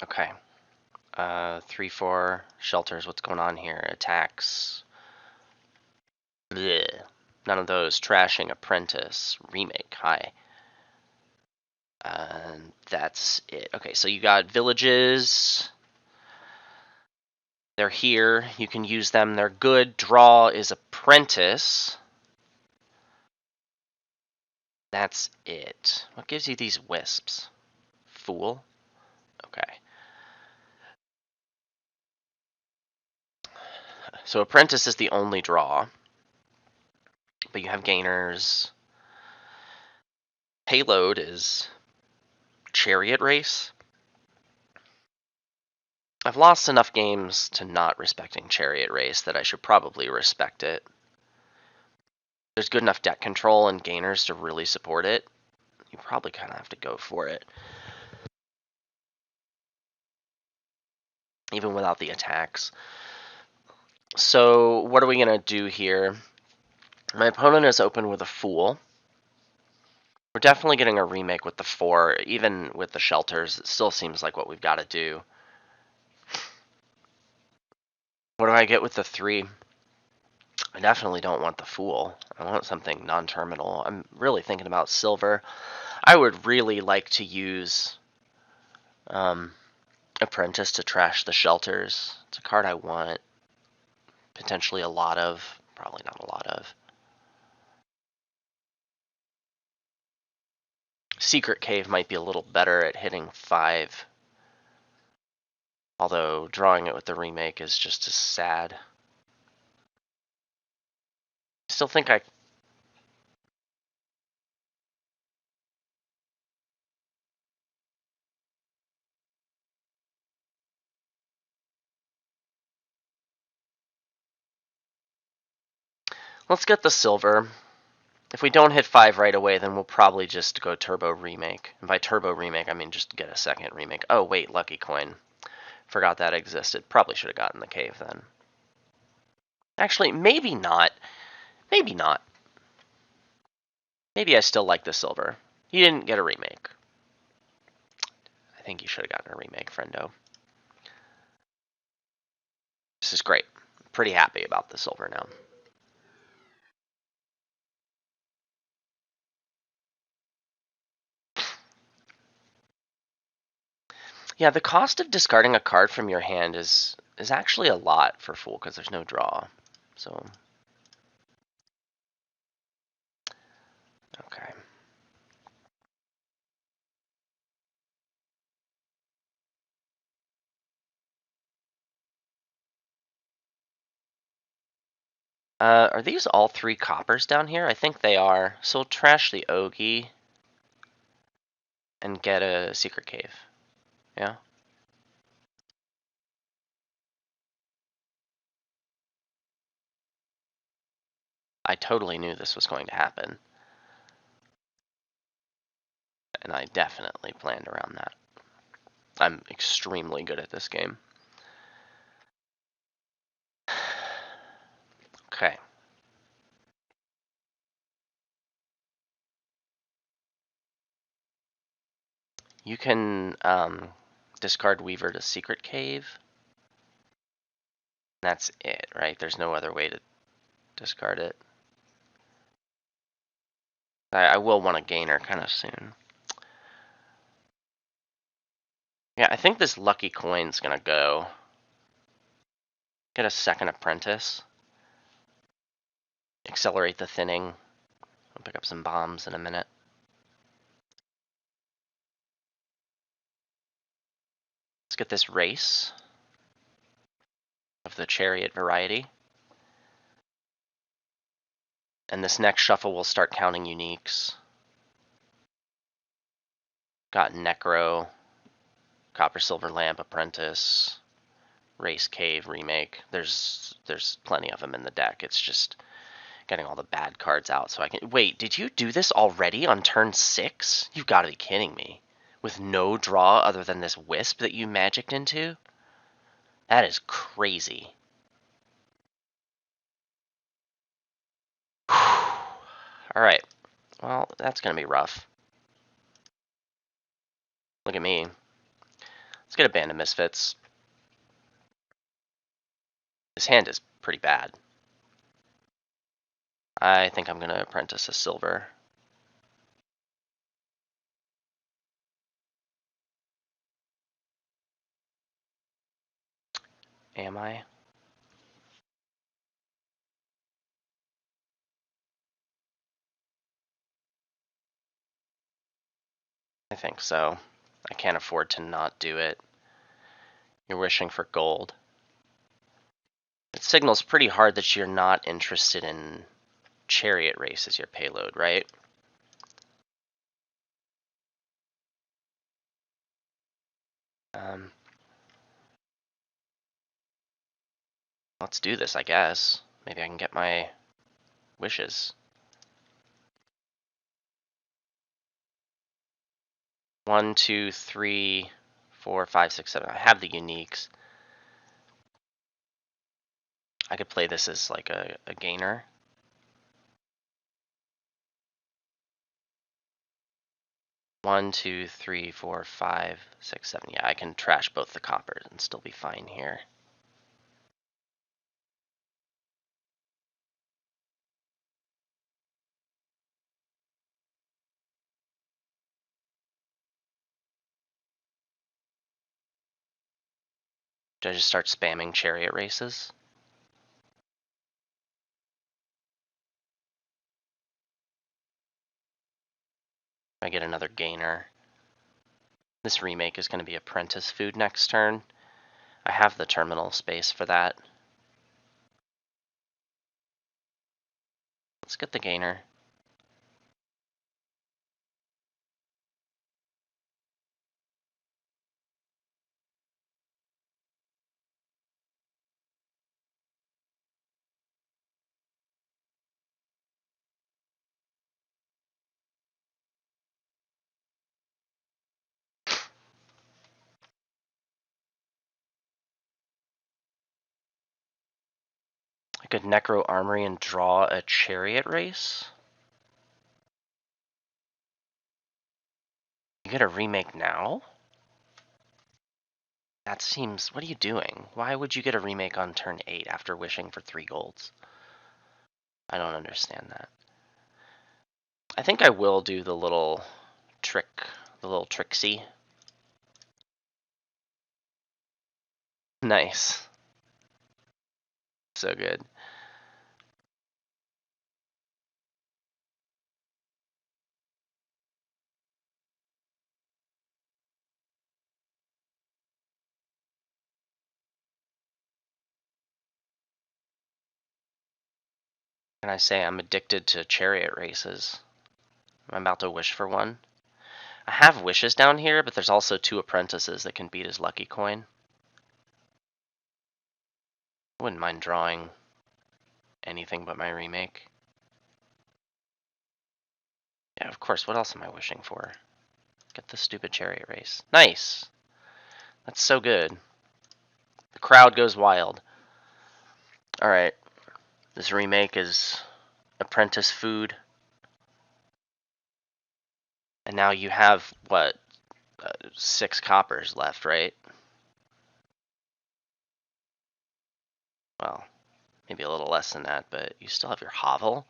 Okay. 3-4 shelters. What's going on here? Attacks. Bleh. None of those. Trashing. Apprentice. Remake. Hi. And that's it. Okay, so you got villages. They're here. You can use them. They're good. Draw is Apprentice. That's it. What gives you these wisps? Fool? Okay. So Apprentice is the only draw. But you have gainers. Payload is Chariot Race. I've lost enough games to not respecting Chariot Race that I should probably respect it. There's good enough deck control and gainers to really support it. You probably kind of have to go for it. Even without the attacks. So what are we going to do here? My opponent is open with a Fool. We're definitely getting a remake with the 4. Even with the shelters, it still seems like what we've got to do. What do I get with the 3? I definitely don't want the Fool. I want something non-terminal. I'm really thinking about silver. I would really like to use Apprentice to trash the shelters. It's a card I want. Potentially a lot of. Probably not a lot of. Secret Cave might be a little better at hitting 5. Although drawing it with the remake is just as sad. Still think I... Let's get the silver. If we don't hit 5 right away, then we'll probably just go turbo remake. And by turbo remake, I mean just get a second remake. Oh, wait, lucky coin. Forgot that existed. Probably should have gotten the cave then. Actually, maybe not. Maybe not. Maybe I still like the silver. You didn't get a remake. I think you should have gotten a remake, friendo. This is great. Pretty happy about the silver now. Yeah, the cost of discarding a card from your hand is actually a lot for Fool because there's no draw. So, okay. Are these all 3 coppers down here? I think they are. So we'll trash the Ogie and get a secret cave. Yeah? I totally knew this was going to happen. And I definitely planned around that. I'm extremely good at this game. Okay. You can discard Weaver to Secret Cave. That's it, right? There's no other way to discard it. I will want a gainer kind of soon. Yeah, I think this lucky coin's gonna go. Get a second apprentice. Accelerate the thinning. I'll pick up some bombs in a minute. Let's get this race of the chariot variety. And this next shuffle will start counting uniques. Got Necro, Copper Silver Lamp, Apprentice, Race Cave, Remake. There's plenty of them in the deck. It's just getting all the bad cards out so I can... Wait, did you do this already on turn 6? You've got to be kidding me. With no draw other than this Wisp that you magicked into? That is crazy. Alright. Well, that's going to be rough. Look at me. Let's get a Band of Misfits. This hand is pretty bad. I think I'm going to apprentice a silver. Am I? I think so. I can't afford to not do it. You're wishing for gold. It signals pretty hard that you're not interested in chariot race as your payload, right? Let's do this, I guess. Maybe I can get my wishes. 1, 2, 3, 4, 5, 6, 7. I have the uniques. I could play this as like a gainer. One, two, three, 4, 5, 6, 7. Yeah, I can trash both the coppers and still be fine here. Do I just start spamming chariot races? I get another gainer. This remake is going to be apprentice food next turn. I have the terminal space for that. Let's get the gainer. I could Necro Armory and draw a chariot race. You get a remake now? That seems... What are you doing? Why would you get a remake on turn 8 after wishing for 3 golds? I don't understand that. I think I will do the little trick, the little tricksy. Nice. So good. Can I say I'm addicted to chariot races? I'm about to wish for one. I have wishes down here, but there's also 2 apprentices that can beat his lucky coin. I wouldn't mind drawing anything but my remake. Yeah, of course. What else am I wishing for? Get the stupid chariot race. Nice! That's so good. The crowd goes wild. Alright. This remake is apprentice food. And now you have, what, 6 coppers left, right? Well, maybe a little less than that, but you still have your hovel.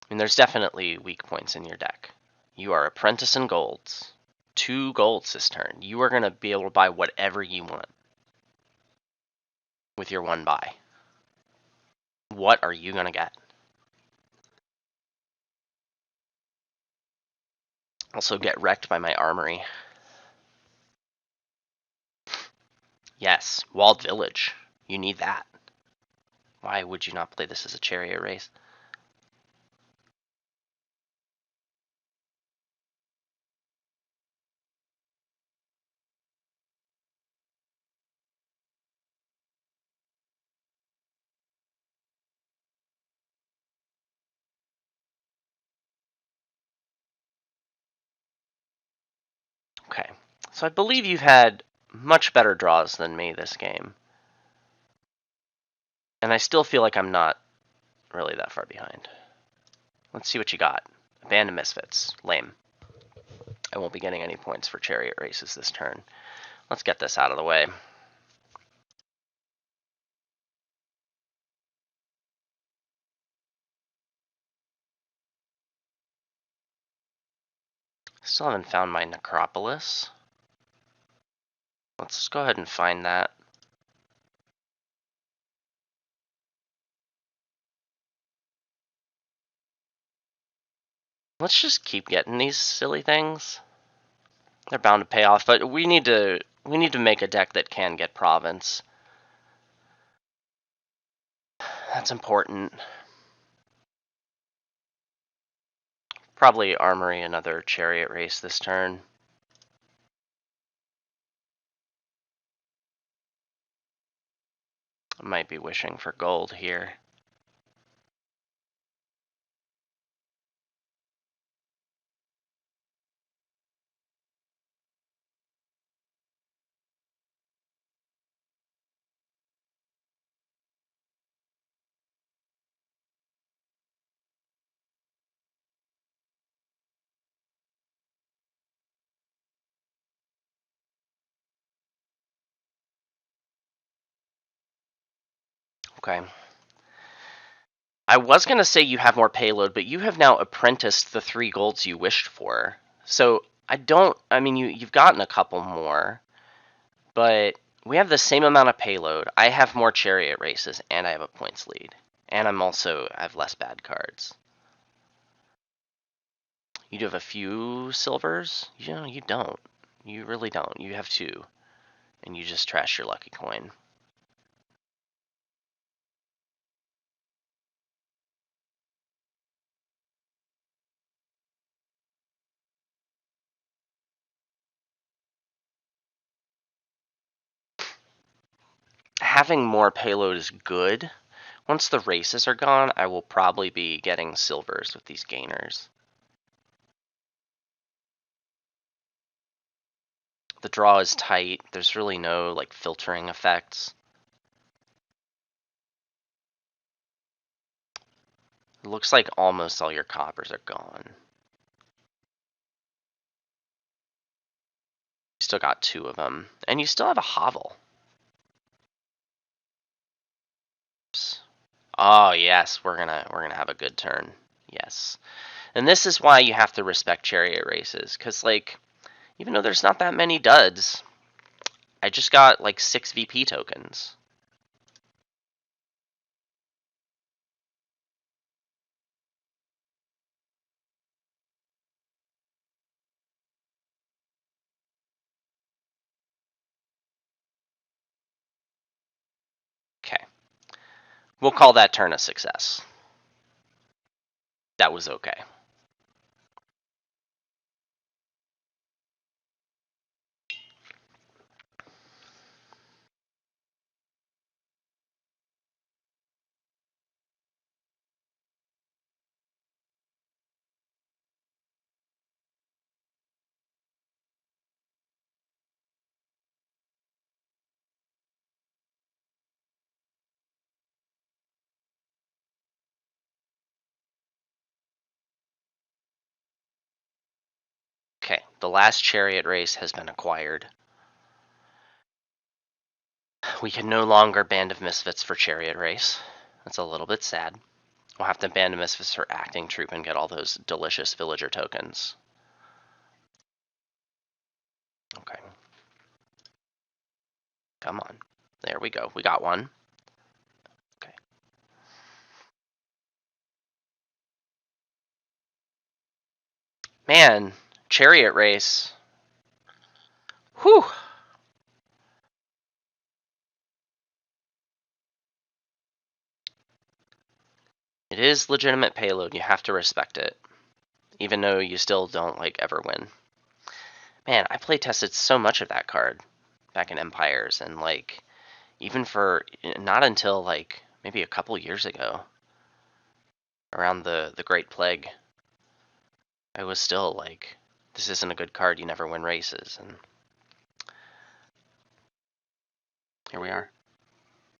I mean, there's definitely weak points in your deck. You are apprentice and golds. 2 golds this turn. You are going to be able to buy whatever you want with your 1 buy. What are you going to get? Also get wrecked by my armory. Yes, walled village. You need that. Why would you not play this as a chariot race? Okay, so I believe you've had much better draws than me this game. And I still feel like I'm not really that far behind. Let's see what you got. A band of misfits. Lame. I won't be getting any points for chariot races this turn. Let's get this out of the way. Still haven't found my necropolis. Let's go ahead and find that. Let's just keep getting these silly things. They're bound to pay off, but we need to make a deck that can get province. That's important. Probably Armory another chariot race this turn. I might be wishing for gold here. Okay. I was going to say you have more payload, but you have now apprenticed the 3 golds you wished for. So I mean, you've gotten a couple more, but we have the same amount of payload. I have more chariot races, and I have a points lead. And I have less bad cards. You do have a few silvers? You don't. You really don't. You have 2, and you just trash your lucky coin. Having more payload is good. Once the races are gone, I will probably be getting silvers with these gainers. The draw is tight. There's really no like filtering effects. It looks like almost all your coppers are gone. You still got 2 of them, and you still have a hovel. Oh yes, we're gonna have a good turn. Yes, and this is why you have to respect chariot races, because like even though there's not that many duds, I just got like 6 VP tokens. Okay, we'll call that turn a success. That was okay. Okay, the last chariot race has been acquired. We can no longer Band of Misfits for chariot race. That's a little bit sad. We'll have to Band of Misfits for acting troop and get all those delicious villager tokens. Okay. Come on. There we go. We got one. Okay. Man, chariot race. Whew. It is legitimate payload. You have to respect it. Even though you still don't, like, ever win. Man, I play tested so much of that card back in Empires, and, like, even for not until, like, maybe a couple years ago, around the Great Plague, I was still like, this isn't a good card, you never win races, and here we are.